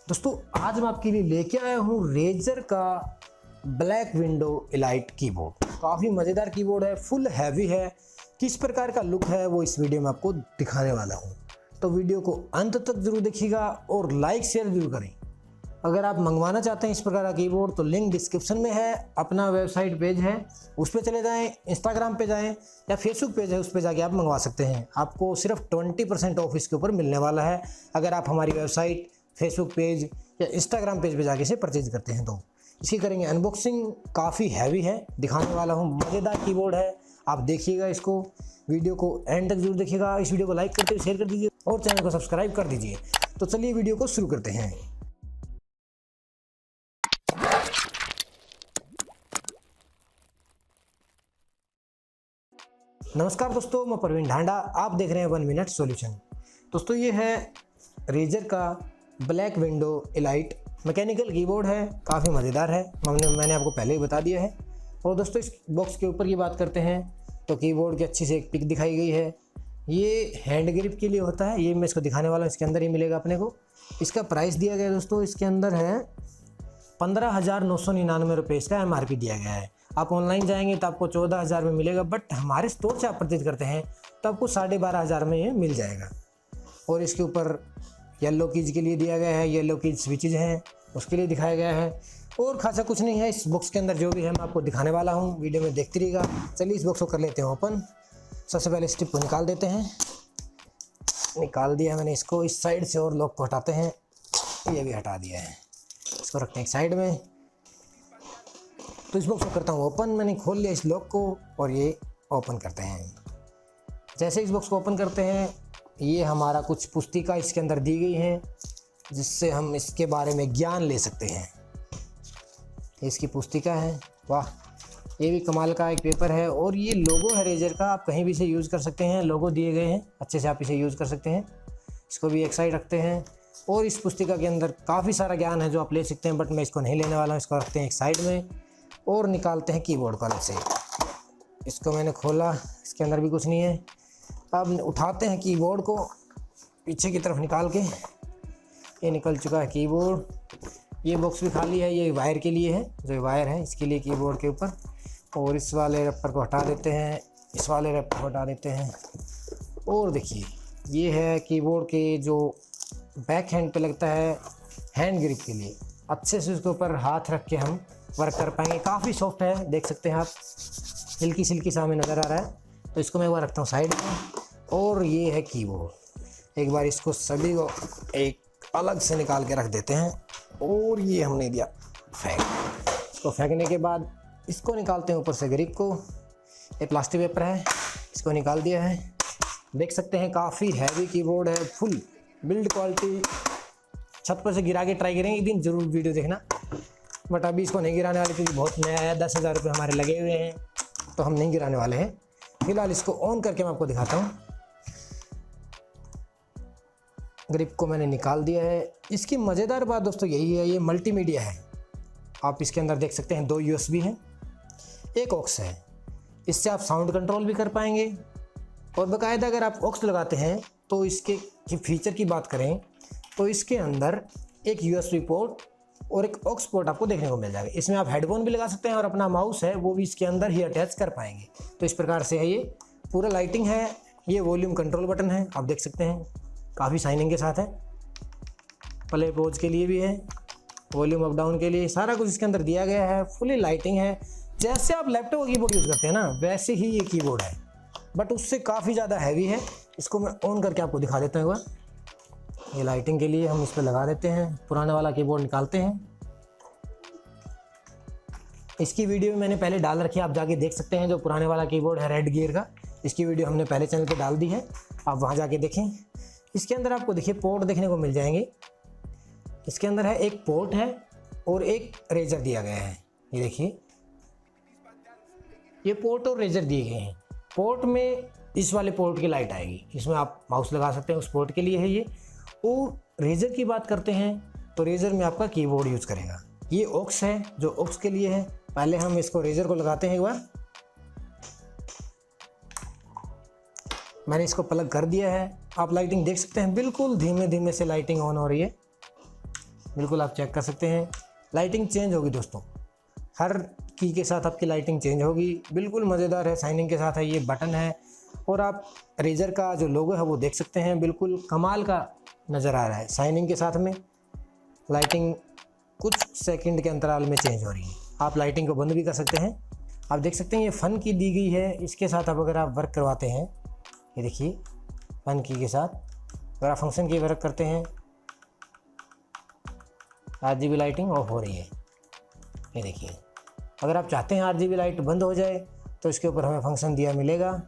दोस्तों आज मैं आपके लिए लेके आया हूँ रेजर का ब्लैक विंडो एलाइट कीबोर्ड। काफ़ी मज़ेदार कीबोर्ड है, फुल हैवी है। किस प्रकार का लुक है वो इस वीडियो में आपको दिखाने वाला हूँ, तो वीडियो को अंत तक जरूर देखिएगा और लाइक शेयर जरूर करें। अगर आप मंगवाना चाहते हैं इस प्रकार का कीबोर्ड तो लिंक डिस्क्रिप्शन में है, अपना वेबसाइट पेज है उस पर चले जाएं, इंस्टाग्राम पे जाएं या फेसबुक पेज है उस पर जाके आप मंगवा सकते हैं। आपको सिर्फ 20% ऑफ इसके ऊपर मिलने वाला है अगर आप हमारी वेबसाइट, फेसबुक पेज या इंस्टाग्राम पेज पे जाके इसे परचेज करते हैं। तो इसकी करेंगे अनबॉक्सिंग। काफ़ी हैवी है, दिखाने वाला हूँ, मज़ेदार कीबोर्ड है। आप देखिएगा इसको, वीडियो को एंड तक जरूर देखिएगा। इस वीडियो को लाइक करते हुए शेयर कर दीजिए और चैनल को सब्सक्राइब कर दीजिए। तो चलिए वीडियो को शुरू करते हैं। नमस्कार दोस्तों, मैं प्रवीण ढांडा, आप देख रहे हैं 1 मिनट सॉल्यूशन। दोस्तों ये है रेजर का Black Widow Elite mechanical keyboard है, काफ़ी मज़ेदार है। मैंने आपको पहले ही बता दिया है। और दोस्तों इस बॉक्स के ऊपर की बात करते हैं तो कीबोर्ड की अच्छी से एक पिक दिखाई गई है। ये हैंड ग्रिप के लिए होता है, ये मैं इसको दिखाने वाला हूँ। इसके अंदर ही मिलेगा अपने को। इसका प्राइस दिया गया है दोस्तों, इसके अंदर है 15,999 रुपये इसका MRP दिया गया है। आप ऑनलाइन जाएंगे तो आपको 14,000 में मिलेगा, बट हमारे स्टोर से आप परचेज करते हैं तो आपको 12,500 में ये मिल जाएगा। और इसके ऊपर येलो कीज के लिए दिया गया है, येलो कीज स्विचेज हैं उसके लिए दिखाया गया है। और खासा कुछ नहीं है इस बॉक्स के अंदर, जो भी है मैं आपको दिखाने वाला हूँ, वीडियो में देखते रहिएगा। चलिए इस बॉक्स को कर लेते हैं ओपन। सबसे पहले स्ट्रिप को निकाल देते हैं। निकाल दिया मैंने इसको इस साइड से, और लॉक को हटाते हैं, ये भी हटा दिया है। इसको रखते हैं एक साइड में। तो इस बॉक्स को करता हूँ ओपन। मैंने खोल लिया इस लॉक को और ये ओपन करते हैं। जैसे इस बॉक्स को ओपन करते हैं, ये हमारा कुछ पुस्तिका इसके अंदर दी गई है जिससे हम इसके बारे में ज्ञान ले सकते हैं। इसकी पुस्तिका है, वाह, ये भी कमाल का एक पेपर है। और ये लोगो है रेजर का, आप कहीं भी इसे यूज़ कर सकते हैं। लोगो दिए गए हैं, अच्छे से आप इसे यूज़ कर सकते हैं। इसको भी एक साइड रखते हैं। और इस पुस्तिका के अंदर काफ़ी सारा ज्ञान है जो आप ले सकते हैं, बट मैं इसको नहीं लेने वाला हूँ। इसको रखते हैं एक साइड में और निकालते हैं कीबोर्ड को अलग से। इसको मैंने खोला, इसके अंदर भी कुछ नहीं है। अब उठाते हैं कीबोर्ड को, पीछे की तरफ निकाल के, ये निकल चुका है कीबोर्ड। ये बॉक्स भी खाली है, ये वायर के लिए है, जो वायर है इसके लिए कीबोर्ड के ऊपर। और इस वाले रैपर को हटा देते हैं, इस वाले रैपर को हटा देते हैं। और देखिए ये है कीबोर्ड के जो बैक हैंड पे लगता है हैंड ग्रिप के लिए। अच्छे से उसके ऊपर हाथ रख के हम वर्क कर पाएंगे। काफ़ी सॉफ्ट है, देख सकते हैं आप, सिल्की सिल्की सा हमें नज़र आ रहा है। तो इसको मैं एक बार रखता हूँ साइड में। और ये है कीबोर्ड। एक बार इसको सभी को एक अलग से निकाल के रख देते हैं। और ये हमने दिया फेंक। इसको फेंकने के बाद इसको निकालते हैं ऊपर से ग्रिप को। ये प्लास्टिक पेपर है, इसको निकाल दिया है। देख सकते हैं काफ़ी हैवी कीबोर्ड है, फुल बिल्ड क्वालिटी। छत पर से गिरा के ट्राई करेंगे एक दिन, ज़रूर वीडियो देखना। बट अभी इसको नहीं गिराने वाले क्योंकि बहुत नया है, 10,000 रुपये हमारे लगे हुए हैं, तो हम नहीं गिराने वाले हैं। फिलहाल इसको ऑन करके मैं आपको दिखाता हूँ। ग्रिप को मैंने निकाल दिया है। इसकी मज़ेदार बात दोस्तों यही है, ये मल्टीमीडिया है। आप इसके अंदर देख सकते हैं 2 USB हैं, एक ऑक्स है। इससे आप साउंड कंट्रोल भी कर पाएंगे। और बाकायदा अगर आप ऑक्स लगाते हैं तो इसके फीचर की बात करें तो इसके अंदर एक USB पोर्ट और एक ऑक्स पोर्ट आपको देखने को मिल जाएगा। इसमें आप हेडफोन भी लगा सकते हैं और अपना माउस है वो भी इसके अंदर ही अटैच कर पाएंगे। तो इस प्रकार से है, ये पूरा लाइटिंग है। ये वॉल्यूम कंट्रोल बटन है, आप देख सकते हैं, काफ़ी शाइनिंग के साथ है। प्ले पॉज के लिए भी है, वॉल्यूम अप डाउन के लिए, सारा कुछ इसके अंदर दिया गया है। फुली लाइटिंग है। जैसे आप लैपटॉप कीबोर्ड यूज़ करते हैं ना, वैसे ही ये कीबोर्ड है, बट उससे काफ़ी ज़्यादा हैवी है। इसको मैं ऑन करके आपको दिखा देता हूँ। ये लाइटिंग के लिए हम इस पर लगा देते हैं। पुराना वाला कीबोर्ड निकालते हैं। इसकी वीडियो भी मैंने पहले डाल रखी है, आप जाके देख सकते हैं। जो पुराने वाला कीबोर्ड है रेड गियर का, इसकी वीडियो हमने पहले चैनल पे डाल दी है, आप वहाँ जाके देखें। इसके अंदर आपको देखिए पोर्ट देखने को मिल जाएंगे। इसके अंदर है एक पोर्ट है और एक रेजर दिया गया है। ये देखिए, ये पोर्ट और रेजर दिए गए हैं। पोर्ट में इस वाले पोर्ट की लाइट आएगी, इसमें आप माउस लगा सकते हैं, उस पोर्ट के लिए है ये। और रेजर की बात करते हैं तो रेजर में आपका कीबोर्ड यूज़ करेगा। ये ऑक्स है जो ऑक्स के लिए है। पहले हम इसको रेजर को लगाते हैं एक बार। मैंने इसको प्लग कर दिया है। आप लाइटिंग देख सकते हैं, बिल्कुल धीमे धीमे से लाइटिंग ऑन हो रही है। बिल्कुल आप चेक कर सकते हैं। लाइटिंग चेंज होगी दोस्तों, हर की के साथ आपकी लाइटिंग चेंज होगी। बिल्कुल मज़ेदार है, शाइनिंग के साथ है, ये बटन है और आप रेजर का जो लोगो है वो देख सकते हैं, बिल्कुल कमाल का नज़र आ रहा है। शाइनिंग के साथ में लाइटिंग कुछ सेकंड के अंतराल में चेंज हो रही है। आप लाइटिंग को बंद भी कर सकते हैं। आप देख सकते हैं ये फ़न की दी गई है, इसके साथ अब अगर आप वर्क करवाते हैं, ये देखिए फ़न की के साथ अगर आप फंक्शन की वर्क करते हैं, RGB लाइटिंग ऑफ हो रही है। ये देखिए, अगर आप चाहते हैं RGB लाइट बंद हो जाए तो इसके ऊपर हमें फंक्शन दिया मिलेगा।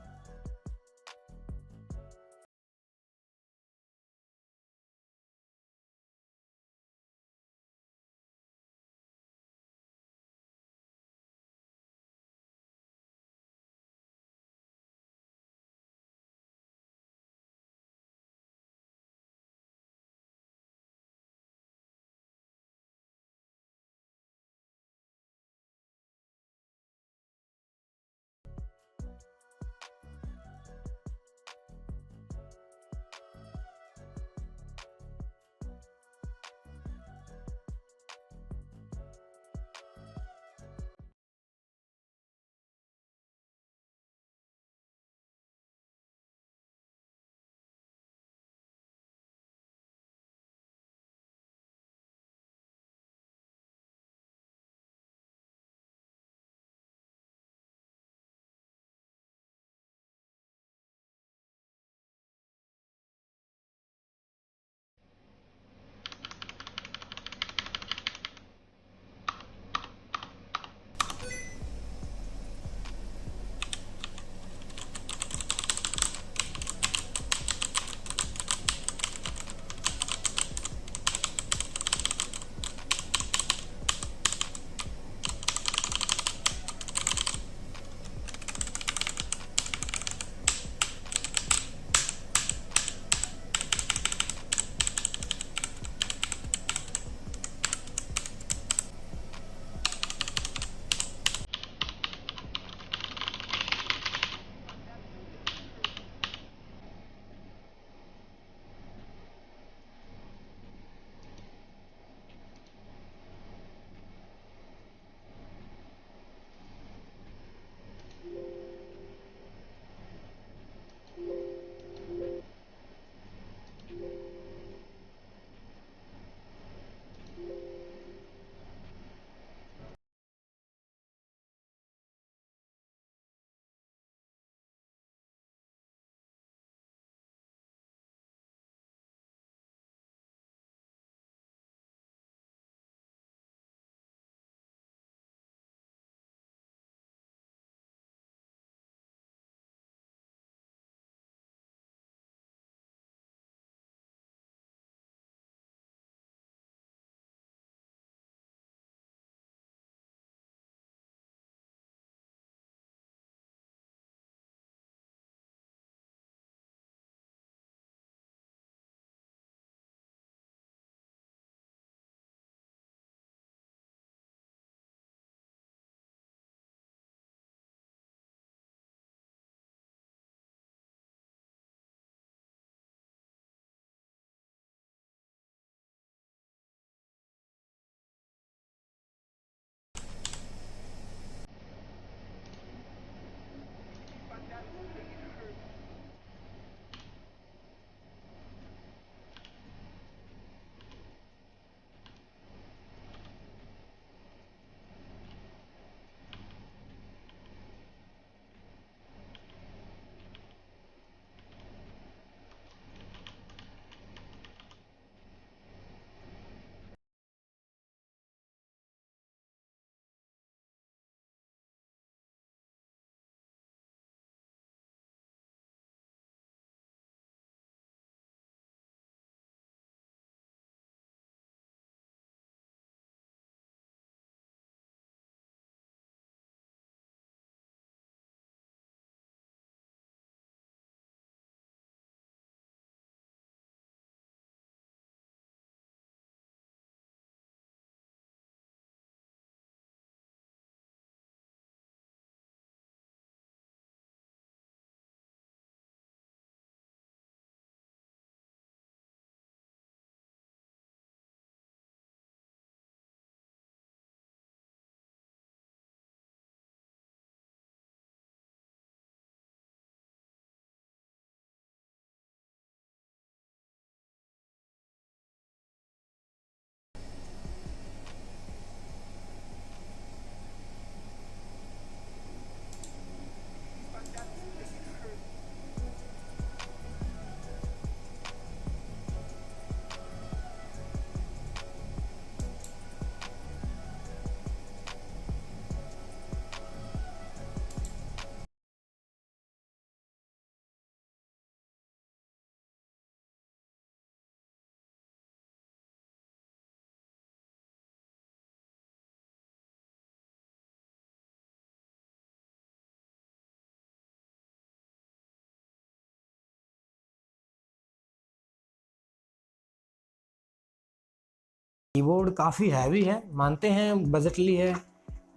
कीबोर्ड काफ़ी हैवी है, मानते हैं बजटली है,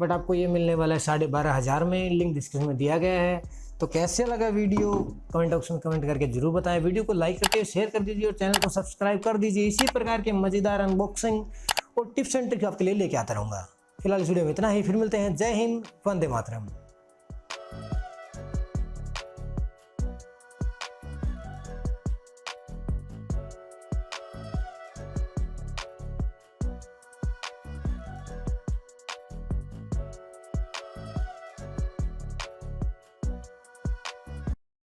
बट आपको ये मिलने वाला है 12,500 में। लिंक डिस्क्रिप्शन में दिया गया है। तो कैसे लगा वीडियो कमेंट ऑप्शन में कमेंट करके जरूर बताएं। वीडियो को लाइक करके शेयर कर दीजिए और चैनल को सब्सक्राइब कर दीजिए। इसी प्रकार के मज़ेदार अनबॉक्सिंग और टिप्स एंड ट्रिक आपके लिए लेके आता रहूँगा। फिलहाल इस वीडियो में इतना ही, फिर मिलते हैं। जय हिंद, वंदे मातरम।